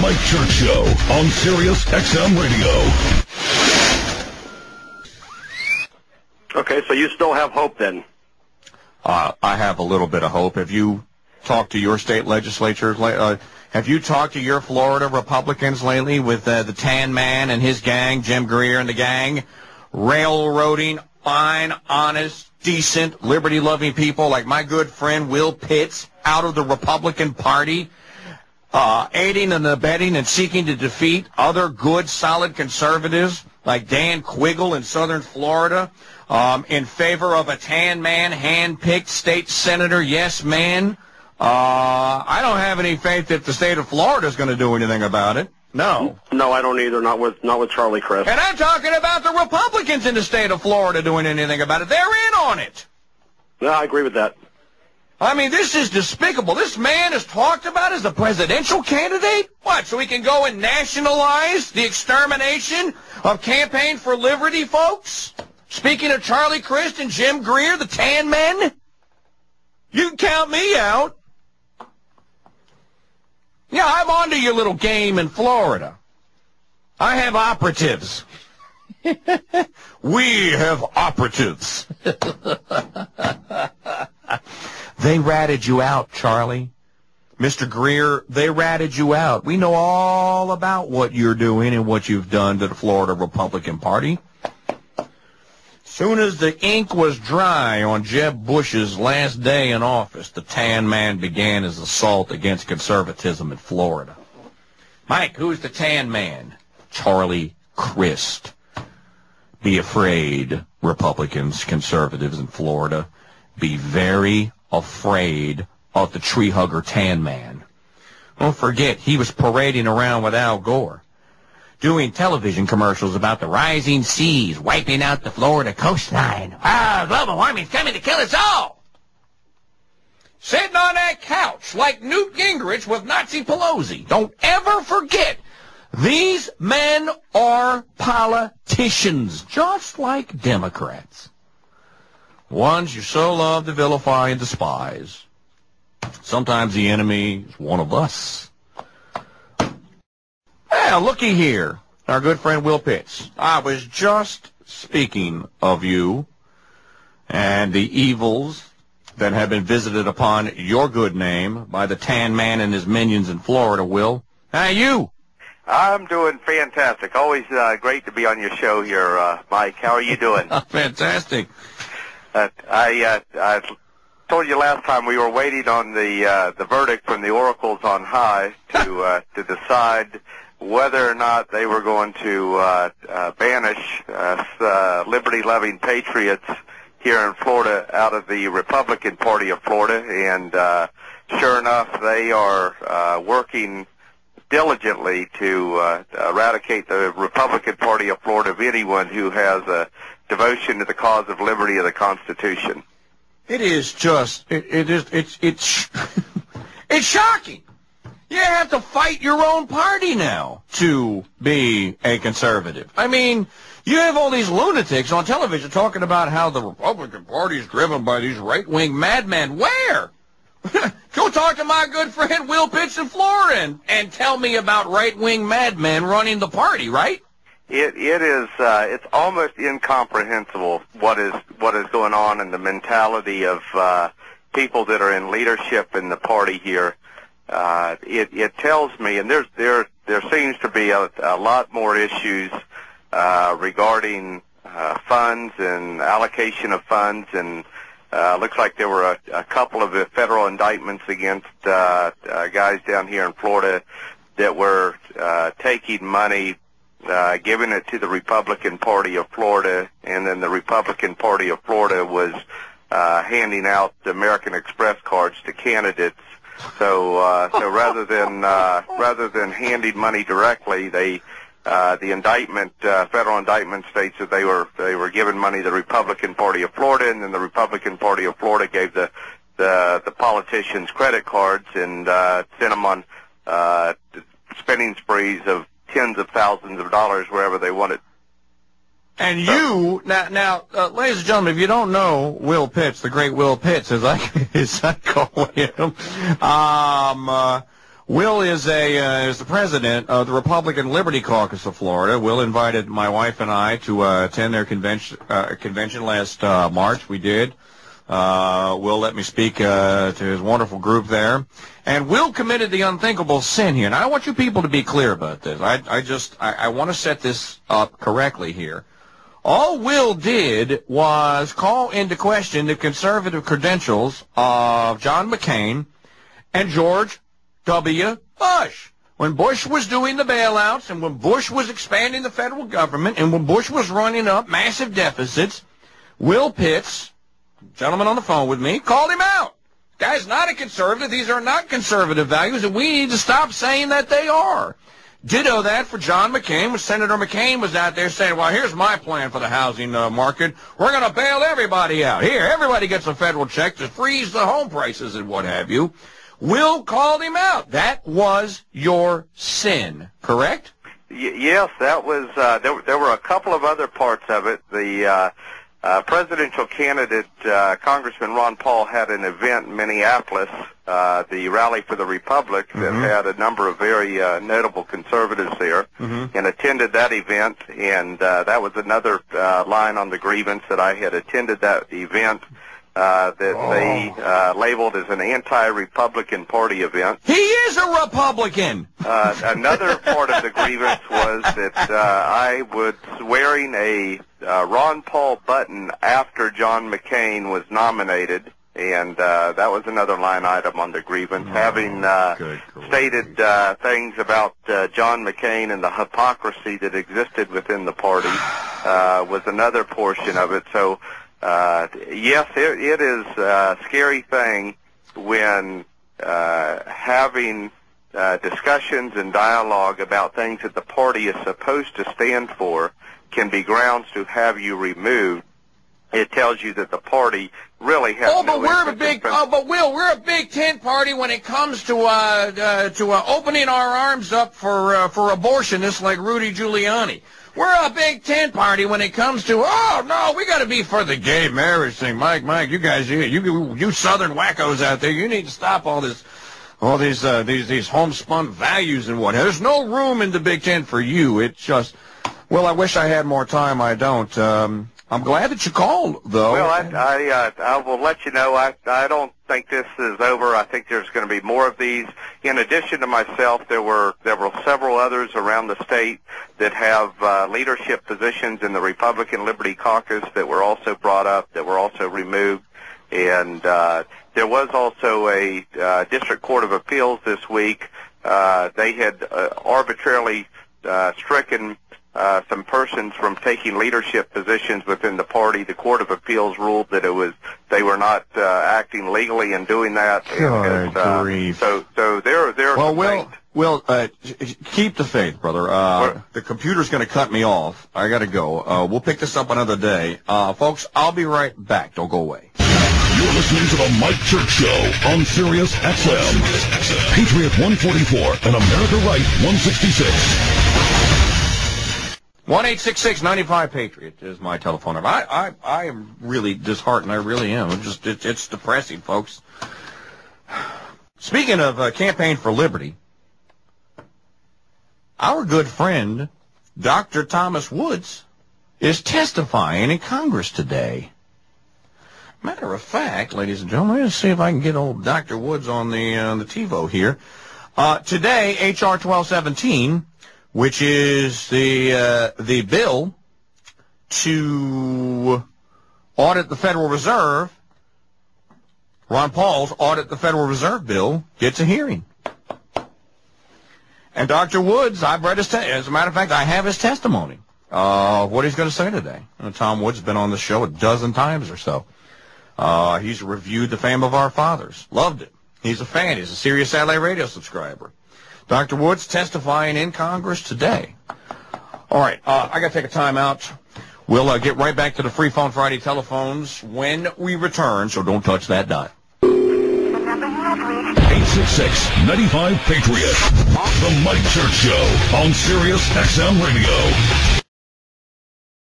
Mike Church Show on Sirius XM Radio. Okay, so you still have hope then? I have a little bit of hope. Have you talked to your state legislatures? Have you talked to your Florida Republicans lately with the Tan Man and his gang, Jim Greer and the gang, railroading fine, honest, decent, liberty-loving people like my good friend Will Pitts out of the Republican Party, aiding and abetting and seeking to defeat other good, solid conservatives like Dan Quiggle in southern Florida, in favor of a Tan Man, hand-picked state senator, yes man? I don't have any faith that the state of Florida is going to do anything about it. No. No, I don't either. Not with Charlie Crist. And I'm talking about the Republicans in the state of Florida doing anything about it. They're in on it. No, I agree with that. I mean, this is despicable. This man is talked about as a presidential candidate? What, so he can go and nationalize the extermination of Campaign for Liberty folks? Speaking of Charlie Crist and Jim Greer, the Tan Men? You can count me out. Yeah, I'm onto your little game in Florida. I have operatives. We have operatives. They ratted you out, Charlie. Mr. Greer, they ratted you out. We know all about what you're doing and what you've done to the Florida Republican Party. Soon as the ink was dry on Jeb Bush's last day in office, the Tan Man began his assault against conservatism in Florida. Mike, who's the Tan Man? Charlie Crist. Be afraid, Republicans, conservatives in Florida. Be very afraid of the tree hugger Tan Man. Don't forget, he was parading around with Al Gore, doing television commercials about the rising seas wiping out the Florida coastline. Global warming's coming to kill us all. Sitting on that couch like Newt Gingrich with Nazi Pelosi. Don't ever forget, these men are politicians, just like Democrats. Ones you so love to vilify and despise. Sometimes the enemy is one of us. Well, looky here, our good friend Will Pitts. I was just speaking of you and the evils that have been visited upon your good name by the Tan Man and his minions in Florida, Will. How are you? I'm doing fantastic. Always great to be on your show here, Mike. How are you doing? Fantastic. I told you last time we were waiting on the verdict from the oracles on high to decide whether or not they were going to banish liberty-loving patriots here in Florida out of the Republican Party of Florida. And sure enough, they are working diligently to eradicate the Republican Party of Florida of anyone who has a devotion to the cause of liberty of the Constitution. It is just, it's shocking. You have to fight your own party now to be a conservative. I mean, you have all these lunatics on television talking about how the Republican Party is driven by these right-wing madmen. Where? Go talk to my good friend Will Pitts in Florida and tell me about right-wing madmen running the party, right? It is it's almost incomprehensible what is going on in the mentality of people that are in leadership in the party here. It tells me, and there seems to be a lot more issues regarding funds and allocation of funds, and looks like there were a couple of federal indictments against guys down here in Florida that were taking money, giving it to the Republican Party of Florida, and then the Republican Party of Florida was handing out the American Express cards to candidates. So rather than handing money directly, the indictment, federal indictment states that they were giving money to the Republican Party of Florida, and then the Republican Party of Florida gave the politicians credit cards and sent them on spending sprees of tens of thousands of dollars wherever they wanted. And you, now, ladies and gentlemen, if you don't know Will Pitts, the great Will Pitts, as I call him, Will is the president of the Republican Liberty Caucus of Florida. Will invited my wife and I to attend their convention last March. We did. Will let me speak to his wonderful group there. And Will committed the unthinkable sin here. And I want you people to be clear about this. I want to set this up correctly here. All Will did was call into question the conservative credentials of John McCain and George W. Bush. When Bush was doing the bailouts and when Bush was expanding the federal government and when Bush was running up massive deficits, Will Pitts, gentleman on the phone with me, called him out. Guy's not a conservative. These are not conservative values, and we need to stop saying that they are. Ditto that for John McCain, when Senator McCain was out there saying, well, here's my plan for the housing market. We're going to bail everybody out. Here, everybody gets a federal check to freeze the home prices and what have you. Will called him out. That was your sin, correct? Yes, that was. There were a couple of other parts of it. The presidential candidate, Congressman Ron Paul, had an event in Minneapolis, the Rally for the Republic, that had a number of very notable conservatives there, and attended that event. And that was another line on the grievance, that I had attended that event that they labeled as an anti-Republican Party event. He is a Republican! Another part of the grievance was that I was wearing a Ron Paul button after John McCain was nominated, and that was another line item on the grievance. Having stated things about John McCain and the hypocrisy that existed within the party was another portion of it. So, yes, it is a scary thing when having discussions and dialogue about things that the party is supposed to stand for can be grounds to have you removed. It tells you that the party really has but Will, we're a big tent party when it comes to opening our arms up for abortionists like Rudy Giuliani. We're a big tent party when it comes to, oh no, we got to be for the gay marriage thing. Mike, you guys, you Southern wackos out there, you need to stop all these homespun values and what. There's no room in the big tent for you. It's just. Well, I wish I had more time. I don't. I'm glad that you called, though. Well, I will let you know. I don't think this is over. I think there's going to be more of these. In addition to myself, there were several others around the state that have leadership positions in the Republican Liberty Caucus that were also brought up, that were also removed. And there was also a District Court of Appeals this week. They had arbitrarily stricken some persons from taking leadership positions within the party. The Court of Appeals ruled that they were not acting legally in doing that. Good grief. So there. Well, keep the faith, brother. The computer's going to cut me off. I got to go. We'll pick this up another day. Folks, I'll be right back. Don't go away. You're listening to the Mike Church Show on Sirius XM. Patriot 144 and America Right 166. 1-866-95-PATRIOT is my telephone number. I am really disheartened. I really am. It's depressing, folks. Speaking of Campaign for Liberty, our good friend, Dr. Thomas Woods, is testifying in Congress today. Matter of fact, ladies and gentlemen, let's see if I can get old Dr. Woods on the TiVo here. Today, HR 1217, which is the bill to audit the Federal Reserve, Ron Paul's Audit the Federal Reserve bill, gets a hearing. And Dr. Woods, I've read his as a matter of fact, I have his testimony of what he's going to say today. Tom Woods has been on the show a dozen times or so. He's reviewed The Fame of Our Fathers. Loved it. He's a fan. He's a Sirius Satellite Radio subscriber. Dr. Woods testifying in Congress today. All right, I got to take a time out. We'll get right back to the Free Phone Friday telephones when we return, so don't touch that dot. 866-95-PATRIOT. The Mike Church Show on Sirius XM Radio.